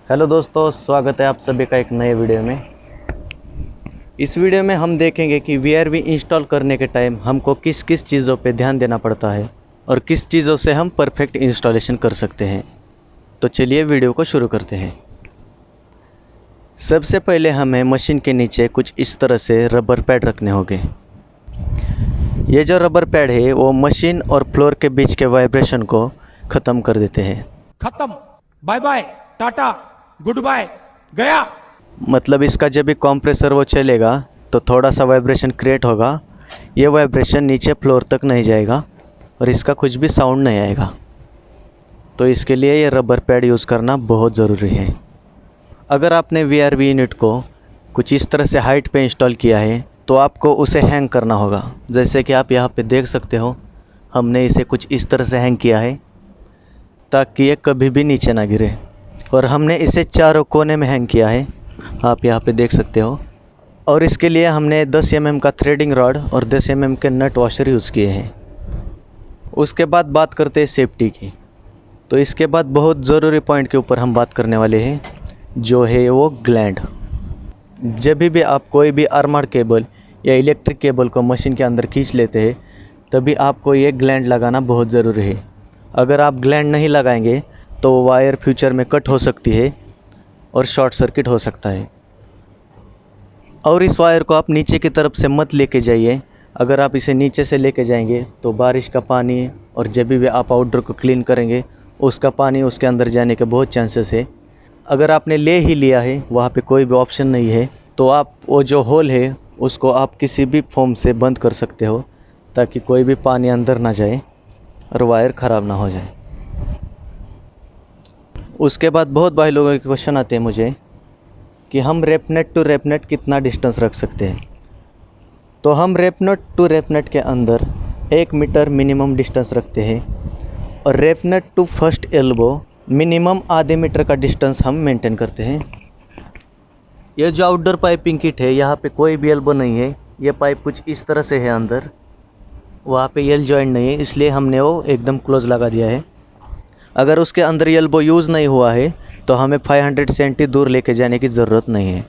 Hello दोस्तों, स्वागत है आप सभी का एक नए वीडियो में। इस वीडियो में हम देखेंगे कि VRV इंस्टॉल करने के टाइम हमको किस किस चीज़ों पे ध्यान देना पड़ता है और किस चीज़ों से हम परफेक्ट इंस्टॉलेशन कर सकते हैं। तो चलिए वीडियो को शुरू करते हैं। सबसे पहले हमें मशीन के नीचे कुछ इस तरह से रबर पैड रखने होंगे। ये जो रबर पैड है वो मशीन और फ्लोर के बीच के वाइब्रेशन को ख़त्म कर देते हैं। खत्म, bye bye, tata, good bye, गया। मतलब इसका जब भी कंप्रेसर वो चलेगा तो थोड़ा सा वाइब्रेशन क्रिएट होगा। ये वाइब्रेशन नीचे फ्लोर तक नहीं जाएगा और इसका कुछ भी साउंड नहीं आएगा। तो इसके लिए ये रबर पैड यूज़ करना बहुत ज़रूरी है। अगर आपने VRV यूनिट को कुछ इस तरह से हाइट पे इंस्टॉल किया है तो आपको उसे हैंग करना होगा। जैसे कि आप यहाँ पे देख सकते हो, हमने इसे कुछ इस तरह से हैंग किया है ताकि ये कभी भी नीचे ना गिरे। और हमने इसे चारों कोने में हैंग किया है, आप यहाँ पे देख सकते हो। और इसके लिए हमने 10 mm का थ्रेडिंग रॉड और 10 mm के नट वॉशर यूज़ किए हैं। उसके बाद बात करते हैं सेफ्टी की। तो इसके बाद बहुत ज़रूरी पॉइंट के ऊपर हम बात करने वाले हैं, जो है वो ग्लैंड। जब भी आप कोई भी आर्मर्ड केबल या इलेक्ट्रिक केबल को मशीन के अंदर खींच लेते हैं तभी आपको ये ग्लैंड लगाना बहुत ज़रूरी है। अगर आप ग्लैंड नहीं लगाएंगे तो वायर फ्यूचर में कट हो सकती है और शॉर्ट सर्किट हो सकता है। और इस वायर को आप नीचे की तरफ से मत लेके जाइए। अगर आप इसे नीचे से लेके जाएंगे तो बारिश का पानी और जब भी आप आउटडोर को क्लीन करेंगे उसका पानी उसके अंदर जाने के बहुत चांसेस है। अगर आपने ले ही लिया है, वहाँ पे कोई भी ऑप्शन नहीं है, तो आप वो जो होल है उसको आप किसी भी फॉर्म से बंद कर सकते हो ताकि कोई भी पानी अंदर ना जाए और वायर ख़राब ना हो जाए। उसके बाद बहुत भाई लोगों के क्वेश्चन आते हैं मुझे कि हम रेपनेट टू रेपनेट कितना डिस्टेंस रख सकते हैं। तो हम रेपनेट टू रेपनेट के अंदर 1 मीटर मिनिमम डिस्टेंस रखते हैं और रेपनेट टू फर्स्ट एल्बो मिनिमम आधे मीटर का डिस्टेंस हम मेंटेन करते हैं। ये जो आउटडोर पाइपिंग किट है, यहाँ पे कोई भी एल्बो नहीं है। ये पाइप कुछ इस तरह से है अंदर, वहाँ पे एल जॉइंट नहीं है, इसलिए हमने वो एकदम क्लोज लगा दिया है। अगर उसके अंदर एल्बो यूज़ नहीं हुआ है तो हमें 500 सेंटी दूर लेके जाने की ज़रूरत नहीं है।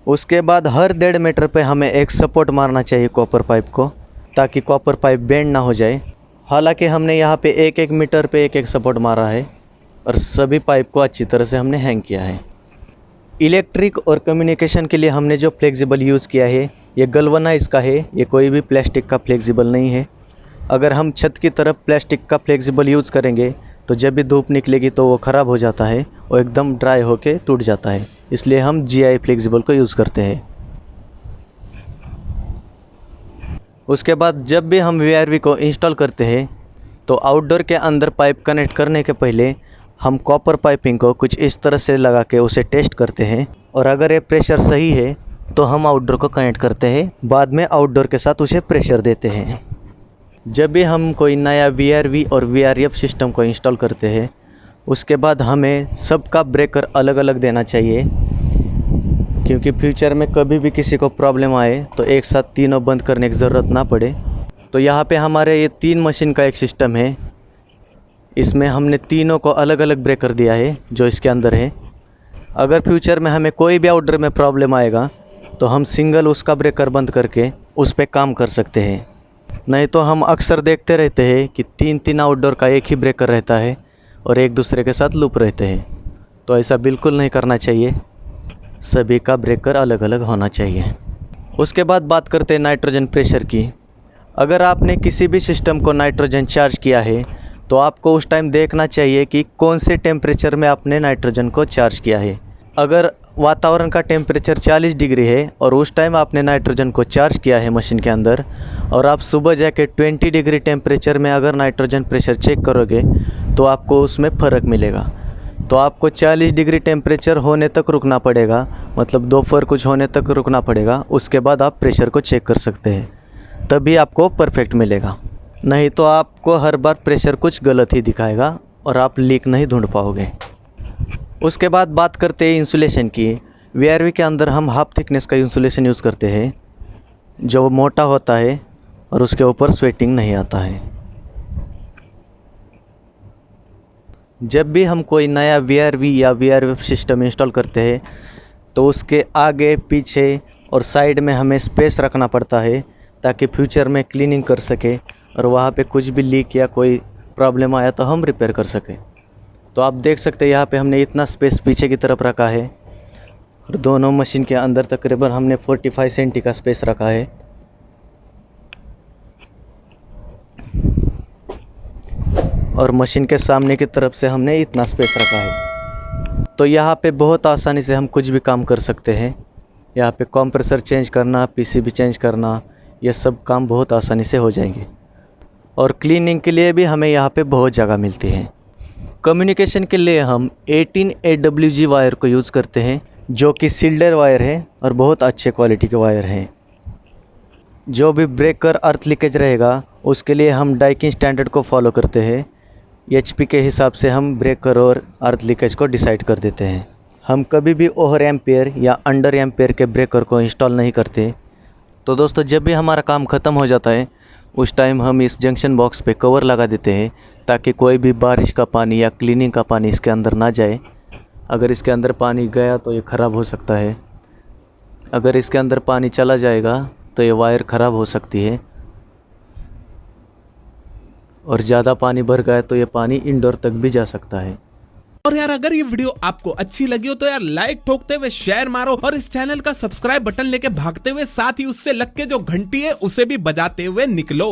उसके बाद हर 1.5 मीटर पे हमें एक सपोर्ट मारना चाहिए कॉपर पाइप को, ताकि कॉपर पाइप बेंड ना हो जाए। हालांकि हमने यहाँ पे 1-1 मीटर पे एक सपोर्ट मारा है और सभी पाइप को अच्छी तरह से हमने हैंग किया है। इलेक्ट्रिक और कम्युनिकेशन के लिए हमने जो फ्लेक्सिबल यूज़ किया है ये गल्वनाइज का है, ये कोई भी प्लास्टिक का फ्लेक्सिबल नहीं है। अगर हम छत की तरफ प्लास्टिक का फ्लेक्सिबल यूज़ करेंगे तो जब भी धूप निकलेगी तो वो ख़राब हो जाता है और एकदम ड्राई होके टूट जाता है, इसलिए हम GI फ्लेक्सिबल को यूज़ करते हैं। उसके बाद जब भी हम VRV को इंस्टॉल करते हैं तो आउटडोर के अंदर पाइप कनेक्ट करने के पहले हम कॉपर पाइपिंग को कुछ इस तरह से लगा के उसे टेस्ट करते हैं और अगर ये प्रेशर सही है तो हम आउटडोर को कनेक्ट करते हैं। बाद में आउटडोर के साथ उसे प्रेशर देते हैं। जब भी हम कोई नया VRV और VRF सिस्टम को इंस्टॉल करते हैं उसके बाद हमें सबका ब्रेकर अलग अलग देना चाहिए, क्योंकि फ्यूचर में कभी भी किसी को प्रॉब्लम आए तो एक साथ तीनों बंद करने की ज़रूरत ना पड़े। तो यहाँ पे हमारे ये 3 मशीन का एक सिस्टम है, इसमें हमने तीनों को अलग अलग ब्रेकर दिया है जो इसके अंदर है। अगर फ्यूचर में हमें कोई भी आउटडोर में प्रॉब्लम आएगा तो हम सिंगल उसका ब्रेकर बंद करके उस पर काम कर सकते हैं। नहीं तो हम अक्सर देखते रहते हैं कि 3-3 आउटडोर का एक ही ब्रेकर रहता है और एक दूसरे के साथ लूप रहते हैं। तो ऐसा बिल्कुल नहीं करना चाहिए, सभी का ब्रेकर अलग अलग होना चाहिए। उसके बाद बात करते हैं नाइट्रोजन प्रेशर की। अगर आपने किसी भी सिस्टम को नाइट्रोजन चार्ज किया है तो आपको उस टाइम देखना चाहिए कि कौन से टेम्परेचर में आपने नाइट्रोजन को चार्ज किया है। अगर वातावरण का टेम्परेचर 40 डिग्री है और उस टाइम आपने नाइट्रोजन को चार्ज किया है मशीन के अंदर और आप सुबह जाके 20 डिग्री टेम्परेचर में अगर नाइट्रोजन प्रेशर चेक करोगे तो आपको उसमें फ़र्क मिलेगा। तो आपको 40 डिग्री टेम्परेचर होने तक रुकना पड़ेगा, मतलब दोपहर कुछ होने तक रुकना पड़ेगा। उसके बाद आप प्रेशर को चेक कर सकते हैं, तभी आपको परफेक्ट मिलेगा। नहीं तो आपको हर बार प्रेशर कुछ गलत ही दिखाएगा और आप लीक नहीं ढूंढ पाओगे। उसके बाद बात करते हैं इंसुलेशन की। VRV के अंदर हम हाफ थिकनेस का इंसुलेशन यूज़ करते हैं जो मोटा होता है और उसके ऊपर स्वेटिंग नहीं आता है। जब भी हम कोई नया VRV या VRF सिस्टम इंस्टॉल करते हैं तो उसके आगे पीछे और साइड में हमें स्पेस रखना पड़ता है ताकि फ्यूचर में क्लीनिंग कर सके और वहाँ पे कुछ भी लीक या कोई प्रॉब्लम आया तो हम रिपेयर कर सकें। तो आप देख सकते हैं यहाँ पे हमने इतना स्पेस पीछे की तरफ रखा है और दोनों मशीन के अंदर तकरीबन हमने 45 सेंटी का स्पेस रखा है। और मशीन के सामने की तरफ से हमने इतना स्पेस रखा है। तो यहाँ पे बहुत आसानी से हम कुछ भी काम कर सकते हैं। यहाँ पे कंप्रेसर चेंज करना, PCB चेंज करना, ये सब काम बहुत आसानी से हो जाएंगे। और क्लीनिंग के लिए भी हमें यहाँ पे बहुत जगह मिलती है। कम्युनिकेशन के लिए हम 18 AWG वायर को यूज़ करते हैं जो कि सील्डर वायर है और बहुत अच्छे क्वालिटी के वायर हैं। जो भी ब्रेकर अर्थ लीकेज रहेगा उसके लिए हम डाइकिन स्टैंडर्ड को फॉलो करते हैं। HP के हिसाब से हम ब्रेकर और अर्थ लीकेज को डिसाइड कर देते हैं। हम कभी भी ओवर एम्पेयर या अंडर एम्पेयर के ब्रेकर को इंस्टॉल नहीं करते। तो दोस्तों, जब भी हमारा काम ख़त्म हो जाता है उस टाइम हम इस जंक्शन बॉक्स पे कवर लगा देते हैं ताकि कोई भी बारिश का पानी या क्लीनिंग का पानी इसके अंदर ना जाए। अगर इसके अंदर पानी गया तो ये ख़राब हो सकता है। अगर इसके अंदर पानी चला जाएगा तो ये वायर ख़राब हो सकती है। और ज़्यादा पानी भर गया तो ये पानी इंडोर तक भी जा सकता है। और यार, अगर ये वीडियो आपको अच्छी लगी हो तो यार लाइक ठोकते हुए शेयर मारो और इस चैनल का सब्सक्राइब बटन लेके भागते हुए साथ ही उससे लग के जो घंटी है उसे भी बजाते हुए निकलो।